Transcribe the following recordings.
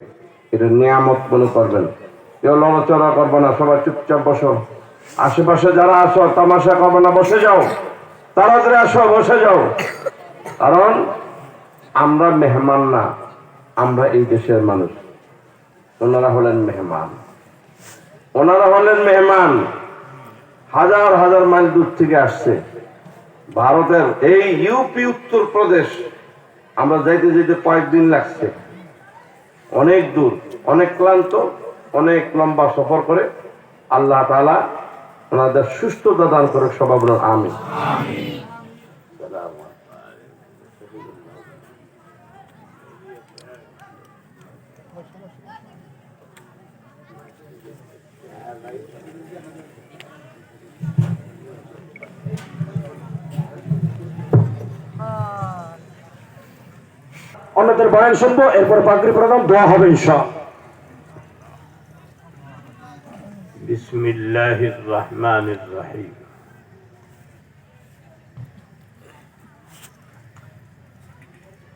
এটা নিয়ামত মনে করবেন, কেউ লড়াচড়া করবে না, সবাই চুপচাপ বসো। আশেপাশে যারা আসো তামাশা করবে না, বসে যাও, তাড়াতাড়ি আসো, বসে যাও। কারণ আমরা মেহমান না, আমরা এই দেশের মানুষ। ওনারা হলেন মেহমান, ওনারা হলেন মেহমান। হাজার হাজার মাইল দূর থেকে আসছে, ভারতের এই ইউপি উত্তর প্রদেশ। আমরা যাইতে যেতে কয়েকদিন লাগছে, অনেক দূর, অনেক ক্লান্ত, অনেক লম্বা সফর করে। আল্লাহ তাআলা ওনাদের সুস্থতা দান করে, সবাই বলুন আমিন। অন্যদের বয়ান শুনবো, এরপর পাগড়ি প্রদান, দোয়া হবে ইনশাআল্লাহ। बिस्मिल्लाहिर रहमानिर रहीम।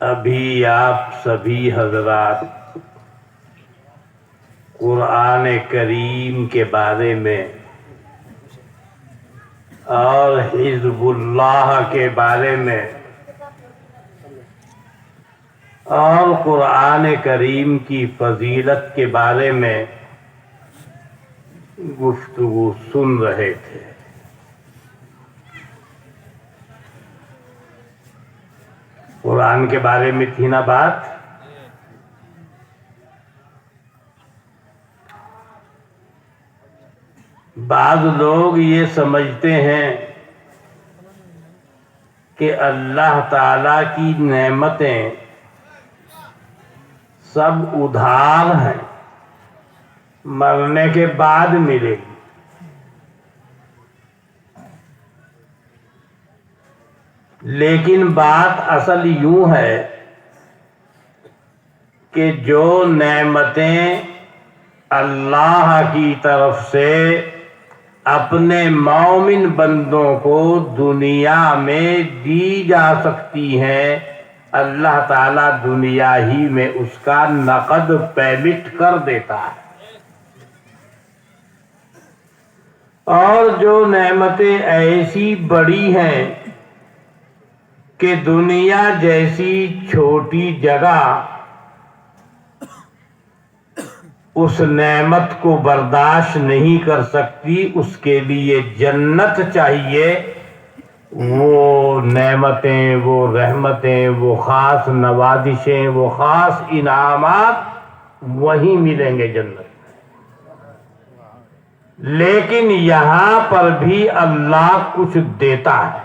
अभी आप सभी हजरात कुरान करीम के बारे में और हिज़्बुल्लाह के बारे में और कुरान करीम की फजीलत के बारे में गुफ्तगू सुन रहे थे। कुरान के बारे में थी ना बात। बाज़ लोग ये समझते हैं कि अल्लाह ताला की नेमतें सब उधार हैं, मरने के बाद मिलेगी। लेकिन बात असल यूं है कि जो नेमतें अल्लाह की तरफ से अपने मोमिन बंदों को दुनिया में दी जा सकती हैं, अल्लाह ताला दुनिया ही में उसका नकद पेमेंट कर देता है। और जो नेमतें ऐसी बड़ी हैं कि दुनिया जैसी छोटी जगह उस नेमत को बर्दाश्त नहीं कर सकती, उसके लिए जन्नत चाहिए। वो नेमतें, वो रहमतें, वो खास नवाजिशें, वो खास इनामात वहीं मिलेंगे जन्नत। लेकिन यहां पर भी अल्लाह कुछ देता है।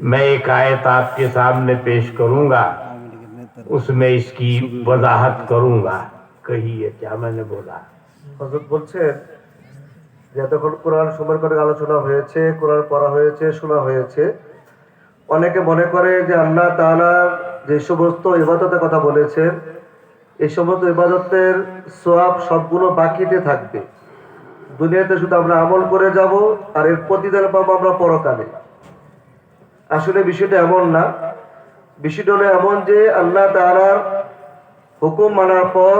मैं एक आयत आपके सामने पेश करूंगा, उसमें इसकी वजाहत करूंगा। कहिए क्या मैंने बोला। হযরত বলছেন যে এতক্ষণ কোরআন সময় করে আলোচনা হয়েছে, কোরআন পড়া হয়েছে, শোনা হয়েছে। অনেকে মনে করে যে আল্লাহ তাআলা যে সমস্ত ইবাদতের কথা বলেছেন, এই সমস্ত ইবাদতের সওয়াব সবগুলো বাকিতে থাকবে, দুনিয়াতে শুধু আমরা আমল করে যাব আর এর প্রতিদান পাবো আমরা পরকালে। আসলে বিষয়টা এমন না। বিষয়টা হলো এমন যে আল্লাহ তাআলার হুকুম মানার পর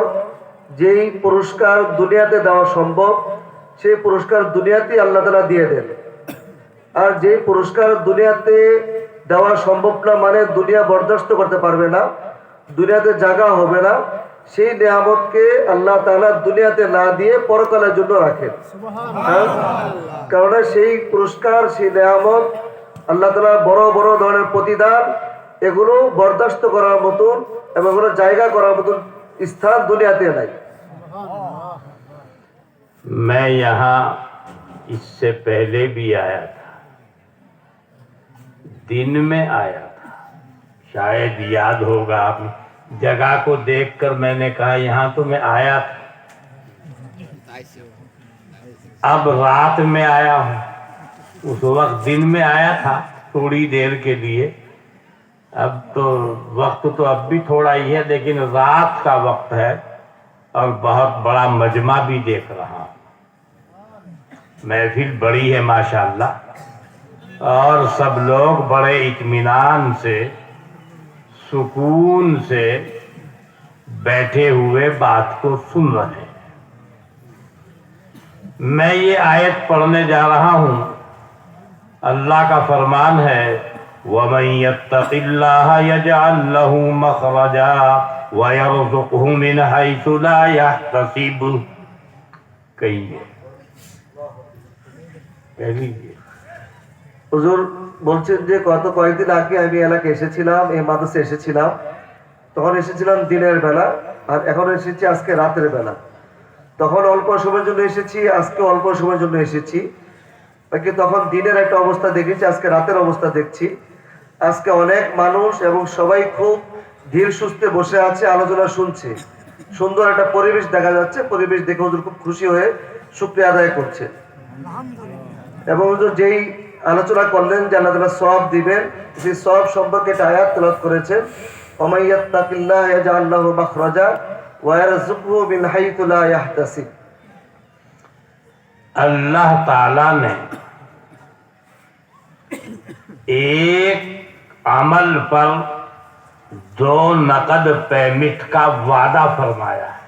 যেই পুরস্কার দুনিয়াতে দেওয়া সম্ভব, সেই পুরস্কার দুনিয়াতেই আল্লাহ তাআলা দিয়ে দেন। আর যেই পুরস্কার দুনিয়াতে দেওয়া সম্ভব না, মানে দুনিয়া বরদাস্ত করতে পারবে না, দুনিয়াতে জায়গা হবে না, সেই নিয়ামতকে আল্লাহ তাআলা দুনিয়াতে না দিয়ে পরকালের জন্য রাখেন। কারণ সেই পুরস্কার, সেই নিয়ামত, আল্লাহ তাআলা বড় বড় ধরনের প্রতিদান, এগুলো বরদাস্ত করার মতন এবং এগুলো জায়গা করার মতন স্থান দুনিয়াতে নাই। मैं यहाँ इससे पहले भी आया था, दिन में आया था, शायद याद होगा आप। जगह को देखकर मैंने कहा यहाँ तो मैं आया था। अब रात में आया हूँ, उस वक्त दिन में आया था थोड़ी देर के लिए। अब तो वक्त तो अब भी थोड़ा ही है, लेकिन रात का वक्त है और बहुत बड़ा मजमा भी देख रहा हूँ। महफिल बड़ी है माशाअल्लाह, और सब लोग बड़े इत्मीनान से, सुकून से बैठे हुए बात को सुन रहे हैं। मैं ये आयत पढ़ने जा रहा हूं। अल्लाह का फरमान है, वमन यत्तक़िल्लाह यजअल लहू मखरजा व यरज़ुक़हु मिन हैसु ला यहतसिब। कहिए, कह लीजिए। হুজুর বলছেন যে গত কয়েকদিন আগে আমি এলাকায় এসেছিলাম, এই মাদ্রাসায় এসেছিলাম। তখন এসেছিলাম দিনের বেলা, আর এখন এসেছি আজকে রাতের বেলা। তখন অল্প সময়ের জন্য এসেছি, আজকে অল্প সময়ের জন্য এসেছি। বাকি তখন দিনের একটা অবস্থা দেখেছি, আজকে রাতের অবস্থা দেখছি। আজকে অনেক মানুষ এবং সবাই খুব ধীর সুস্থে বসে আছে, আলোচনা শুনছে। সুন্দর একটা পরিবেশ দেখা যাচ্ছে। পরিবেশ দেখে হুজুর খুব খুশি হয়ে শুকরিয়া আদায় করছে। এবং হুজুর যেই আলোচনা করলেন যে আল্লাহ তাআলা সওয়াব দিবেন, সেই সওয়াব সম্পর্কে একটা আয়াত তেলাওয়াত করেছেন, ওমান ইয়াত্তাকিল্লাহ ইয়াজআল লাহু মাখরাজা ওয়া ইয়ারযুকহু মিন হাইতু লা ইয়াহতাসিব। अल्लाह ताला ने एक अमल पर 2 नकद पेमेंट का वादा फरमाया है।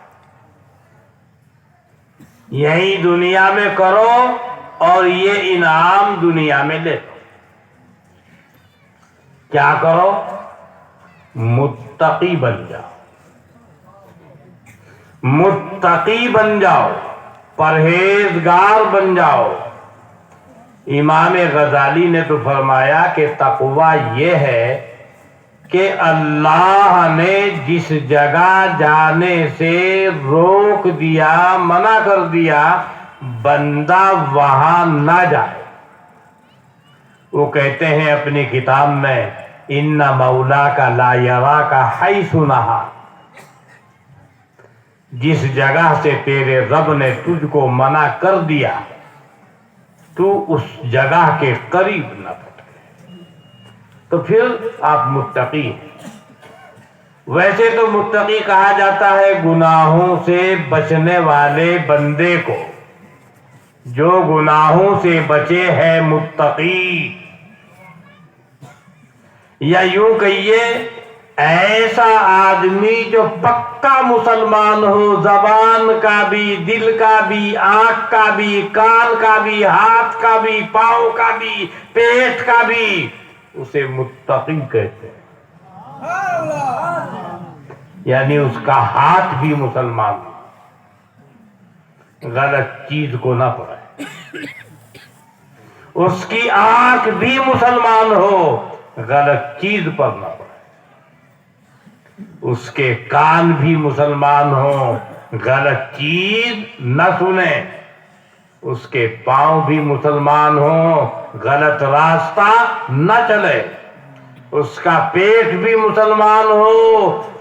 यही दुनिया में करो और ये इनाम दुनिया में ले लो। क्या करो? मुत्तकी बन जाओ, मुत्तकी बन जाओ, परहेजगार बन जाओ। इमाम गजाली ने तो फरमाया कि तकवा ये है कि अल्लाह ने जिस जगह जाने से रोक दिया, मना कर दिया, बंदा वहां ना जाए। वो कहते हैं अपनी किताब में, इन्ना मौला का ला यरा का हैसु नहा। जिस जगह से तेरे रब ने तुझको मना कर दिया, तू उस जगह के करीब न पहुंचे। तो फिर आप मुत्तकी हैं। वैसे तो मुत्तकी कहा जाता है गुनाहों से बचने वाले बंदे को। जो गुनाहों से बचे है मुत्तकी, या यूं कहिए ऐसा आदमी जो पक्का मुसलमान हो, जबान का भी, दिल का भी, आंख का भी, कान का भी, हाथ का भी, पांव का भी, पेट का भी, उसे मुत्तकी कहते हैं। यानी उसका हाथ भी मुसलमान हो, गलत चीज को ना पड़े। उसकी आंख भी मुसलमान हो, गलत चीज पर ना पड़े। उसके कान भी मुसलमान हो, गलत चीज न सुने। उसके पांव भी मुसलमान हो, गलत रास्ता न चले। उसका पेट भी मुसलमान हो,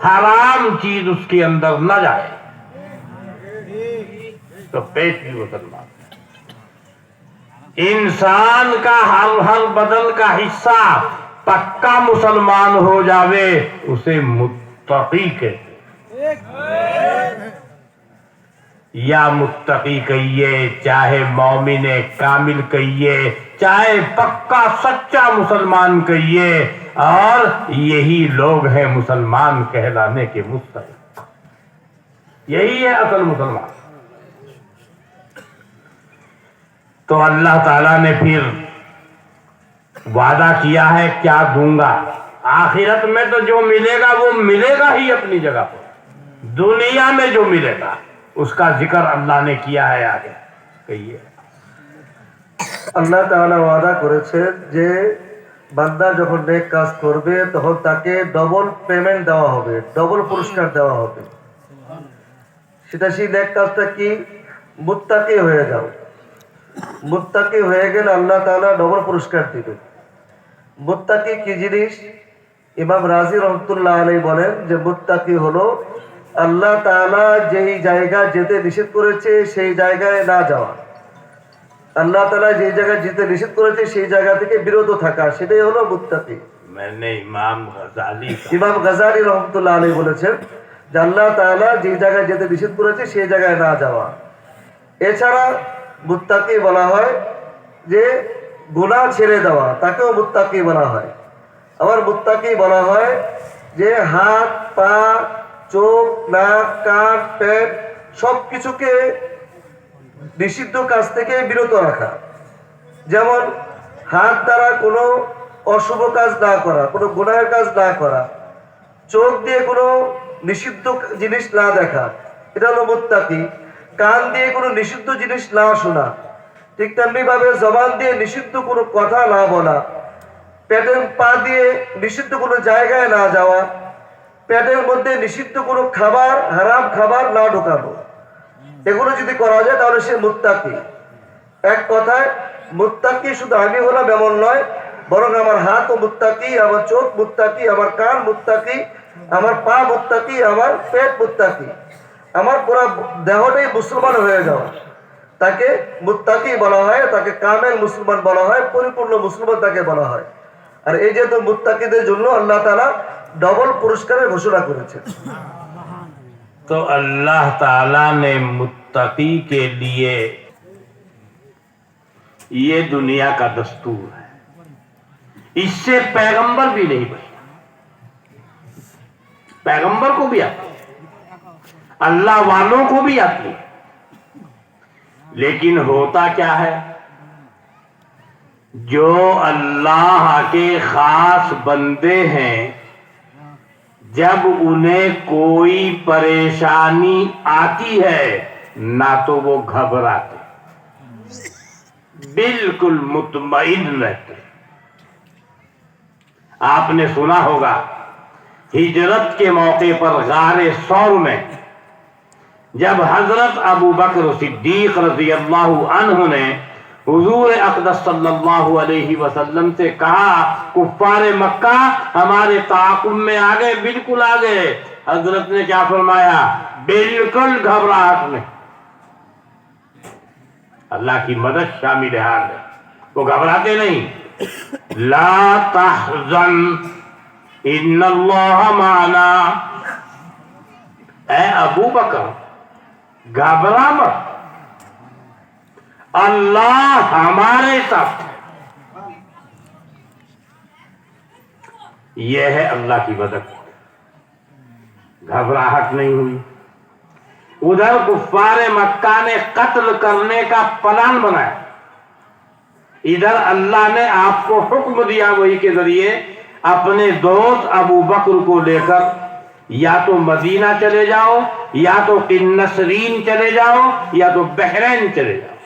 हराम चीज उसके अंदर न जाए। तो पेट भी मुसलमान। इंसान का हर बदन का हिस्सा पक्का मुसलमान हो जावे, उसे मुत्तकी कहते। या मुत्तकी कहिए, चाहे मौमिने कामिल कहिए, चाहे पक्का सच्चा मुसलमान कहिए, और यही लोग हैं मुसलमान कहलाने के मुस्तहिक। यही है असल मुसलमान। तो अल्लाह ताला ने फिर वादा किया है, क्या दूंगा। आखिरत में तो जो मिलेगा वो मिलेगा ही अपनी जगह पर। दुनिया में जो मिलेगा उसका जिक्र अल्लाह ने किया है आगे। कहिए, আল্লাহ তাআলা ওয়াদা করেছেন যে বান্দা যখন নেক কাজ করবে তখন তাকে ডবল পেমেন্ট দেওয়া হবে, ডবল পুরস্কার দেওয়া হবে। সেটা সেই নেক কাজটা কি? মুত্তাকি হয়ে যাও। মুত্তাকি হয়ে গেলে আল্লাহ তাআলা ডবল পুরস্কার দিবেন। মুত্তাকি কি জিনিস? ইমাম রাজি রহমতুল্লাহ আলাইহি বলেন যে মুত্তাকি হলো আল্লাহ তাআলা যেই জায়গা যেতে নিষেধ করেছে সেই জায়গায় না যাওয়া, আল্লাহ তাআলা যেই জায়গায় যেতে নিষেধ করেছে সেই জায়গা থেকে বিরত থাকা, সেটাই হলো মুত্তাকি। ইমাম গাজালি রহমতুল্লাহ আলাইহি বলেছেন যে আল্লাহ তাআলা যেই জায়গায় যেতে নিষেধ করেছে সেই জায়গায় না যাওয়া। এছাড়া মুত্তাকি বলা হয় যে গুনাহ ছেড়ে দেওয়া, তাকেও মুত্তাকি বলা হয়। আবার মুত্তাকি বলা হয় যে হাত পা চোখ, নাক, কান, পেট সবকিছুকে নিষিদ্ধ কাজ থেকে বিরত রাখা। যেমন হাত দ্বারা কোনো অশুভ কাজ না করা, কোনো গুনাহের কাজ না করা, চোখ দিয়ে কোনো নিষিদ্ধ জিনিস না দেখা, এটা হলো মুত্তাকি। কান দিয়ে কোনো নিষিদ্ধ জিনিস না শোনা, ঠিক তেমনি ভাবে জবান দিয়ে নিষিদ্ধ কোনো কথা না বলা, পেটের পা দিয়ে নিষিদ্ধ কোনো জায়গায় না যাওয়া, পেটের মধ্যে নিষিদ্ধ কোনো খাবার, হারাম খাবার না ঢোকানো, এগুলো যদি করা যায় তাহলে সে মুত্তাকি। এক কথায় মুত্তাকি শুধু আমি হলাম এমন নয়, বরং আমার হাতও মুত্তাকি, আমার চোখ মুত্তাকি, আমার কান মুত্তাকি, আমার পা মুত্তাকি, আমার পেট মুত্তাকি, আমার পুরো দেহটাই মুসলমান হয়ে যাওয়া, তাকে মুত্তাকি বলা হয়, তাকে কামেল মুসলমান বলা হয়, পরিপূর্ণ মুসলমান তাকে বলা হয়। আর এই যেহেতু মুত্তাকিদের জন্য আল্লাহ তাআলা ডবল পুরস্কারের ঘোষণা করেছেন। तो अल्लाह ताला ने मुत्तकी के लिए ये दुनिया का दस्तूर है, इससे पैगंबर भी नहीं बचा। पैगंबर को भी आती है, अल्लाह वालों को भी आती है, लेकिन होता क्या है, जो अल्लाह के खास बंदे हैं, जब उन्हें कोई परेशानी आती है ना तो वो घबराते, बिल्कुल मुतमईन रहते। आपने सुना होगा हिजरत के मौके पर गारे सौर में जब हजरत अबू बकर सिद्दीक रज़ी अल्लाह अन्हु ने हुजूर अक़दस सल्लल्लाहु अलैहि वसल्लम से कहा, कुफ्फारे मक्का हमारे ताक़ुब में आ गए, बिल्कुल आ गए। हजरत ने क्या फरमाया, बिल्कुल घबराहट नहीं, अल्लाह की मदद शामिल हाल है, वो घबराते नहीं। ला तहज़न इन्नल्लाह माना, ऐ अबू बकर घबरा मत, अल्लाह हमारे साथ। यह है अल्लाह की मदद, घबराहट नहीं हुई। उधर कुफ्फारे मक्का ने कत्ल करने का प्लान बनाया, इधर अल्लाह ने आपको हुक्म दिया वही के जरिए, अपने दोस्त अबू बकर को लेकर या तो मदीना चले जाओ, या तो किन्नसरीन चले जाओ, या तो बहरैन चले जाओ।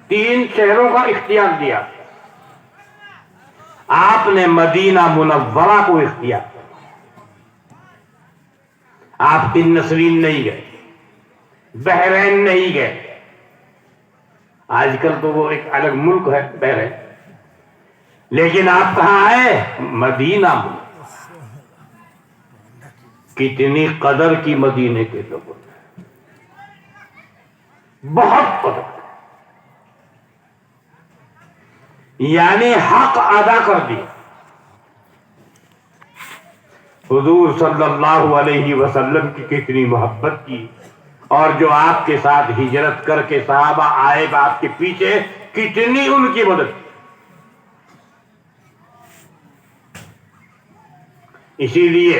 3 शहरों का इख्तियार दिया। आपने मदीना मुनव्वरा को इख्तियार किया, आप किन्नसरीन नहीं गए, बहरैन नहीं गए। आजकल तो वो एक अलग मुल्क है बहरैन, लेकिन आप कहां आए, मदीना मुल्क। कितनी कदर की मदीने के लोगों ने, बहुत कदर, यानी हक अदा कर दिया। हुजूर सल्लल्लाहु अलैहि वसल्लम की कितनी मोहब्बत की, और जो आपके साथ हिजरत करके सहाबा आए आपके पीछे, कितनी उनकी मदद। इसीलिए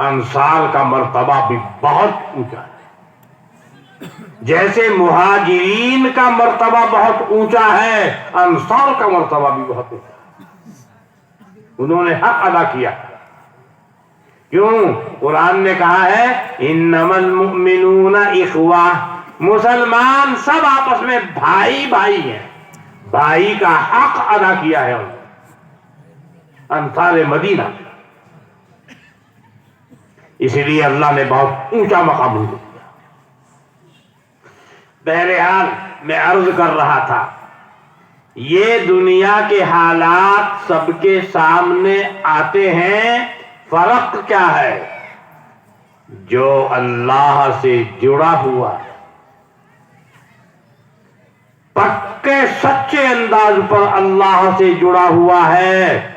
अंसार का मर्तबा भी बहुत ऊंचा है, जैसे मुहाजिरीन का मर्तबा बहुत ऊंचा है, अंसार का मर्तबा भी बहुत ऊंचा है। उन्होंने हक अदा किया। क्यों? कुरान ने कहा है, इन्नमल मुमिनूना इखवा, मुसलमान सब आपस में भाई भाई हैं, भाई का हक अदा किया है उन्होंने, अंसार मदीना। इसलिए अल्लाह ने बहुत ऊंचा मकाम उनको दिया। बहरहाल मैं अर्ज कर रहा था, ये दुनिया के हालात सबके सामने आते हैं, फर्क क्या है, जो अल्लाह से जुड़ा हुआ पक्के सच्चे अंदाज पर अल्लाह से जुड़ा हुआ है,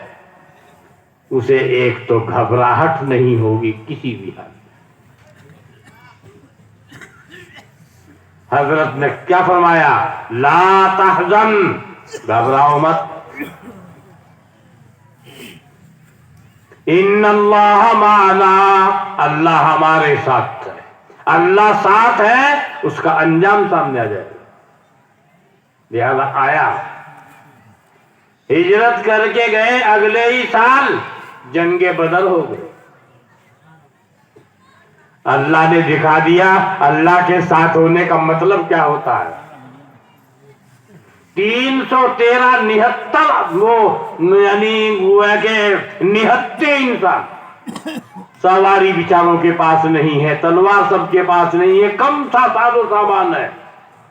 उसे एक तो घबराहट नहीं होगी किसी भी हाल में। हजरत ने क्या फरमाया, ला तहज़न, घबराओ मत, इन्नल्लाह माना, अल्लाह हमारे साथ है। अल्लाह साथ है, उसका अंजाम सामने आ जाएगा। लिहाजा आया, हिजरत करके गए, अगले ही साल जंगे बदर हो गए। अल्लाह ने दिखा दिया अल्लाह के साथ होने का मतलब क्या होता है। 313 79 वो यानी वो है कि निहत्ते इंसान, सवारी बिचारों के पास नहीं है, तलवार सबके पास नहीं है, कम था साजो सामान है,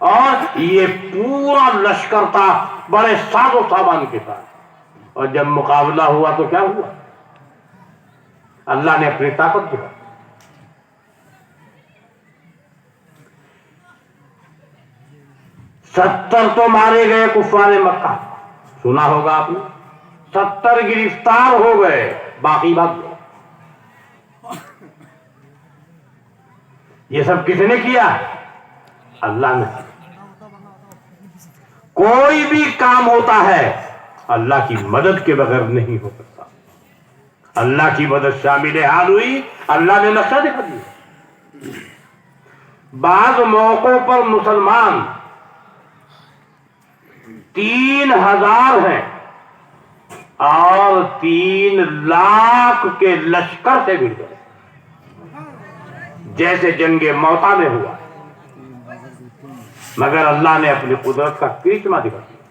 और ये पूरा लश्कर था बड़े साजो सामान के साथ। और जब मुकाबला हुआ तो क्या हुआ, अल्लाह ने अपनी ताकत दिखाई। 70 तो मारे गए कुफ्फारे मक्का, सुना होगा आपने। 70 गिरफ्तार हो गए, बाकी भाग गए। ये सब किसने किया? अल्लाह ने। कोई भी काम होता है अल्लाह की मदद के बगैर नहीं हो सकता। अल्लाह की मदद शामिल हाल हुई, अल्लाह ने नक्शा दिखा दिया। बाज मौकों पर मुसलमान 3000 हैं और 3 लाख के लश्कर से भिड़ गए, जैसे जंगे मौता में हुआ। मगर अल्लाह ने अपनी कुदरत का करिश्मा दिखा दिया।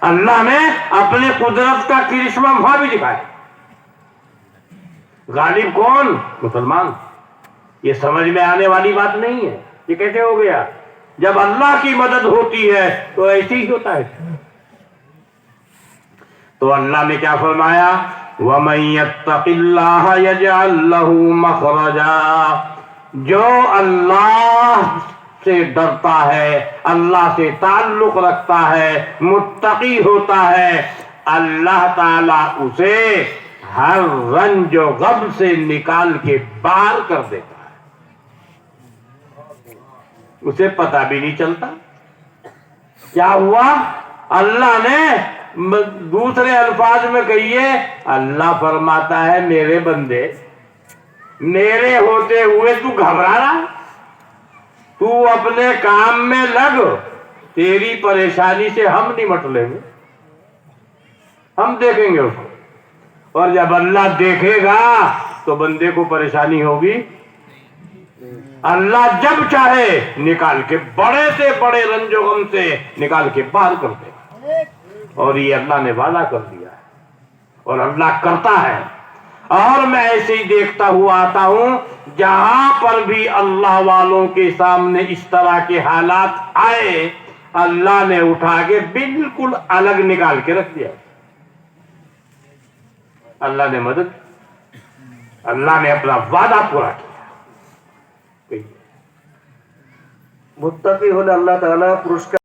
अल्लाह ने अपनी कुदरत का करिश्मा वहां भी दिखाया। गालिब कौन? मुसलमान। ये समझ में आने वाली बात नहीं है। ये कैसे हो गया? जब अल्लाह की मदद होती है तो ऐसे ही होता है। तो अल्लाह ने क्या फरमाया? वमन यत्तक़िल्लाह यजअल लहू मखरजा। जो अल्लाह से डरता है, अल्लाह से ताल्लुक रखता है, मुत्तकी होता है, अल्लाह ताला उसे हर रंज और गम से निकाल के बाहर कर देता है। उसे पता भी नहीं चलता क्या हुआ। अल्लाह ने दूसरे अल्फाज में कहिए, अल्लाह फरमाता है मेरे बंदे, मेरे होते हुए तू घबरा रहा, तू अपने काम में लग, तेरी परेशानी से हम निमट लेंगे, हम देखेंगे उसको। और जब अल्लाह देखेगा तो बंदे को परेशानी होगी। अल्लाह जब चाहे निकाल के बड़े से बड़े रंजो गम से निकाल के बाहर कर देगा। और ये अल्लाह ने वादा कर दिया है और अल्लाह करता है। और मैं ऐसे ही देखता हुआ आता हूं, जहां पर भी अल्लाह वालों के सामने इस तरह के हालात आए, अल्लाह ने उठा के बिल्कुल अलग निकाल के रख दिया। अल्लाह ने मदद, अल्लाह ने अपना वादा पूरा किया। मुत्तकी होले अल्लाह ताला पुरस्कार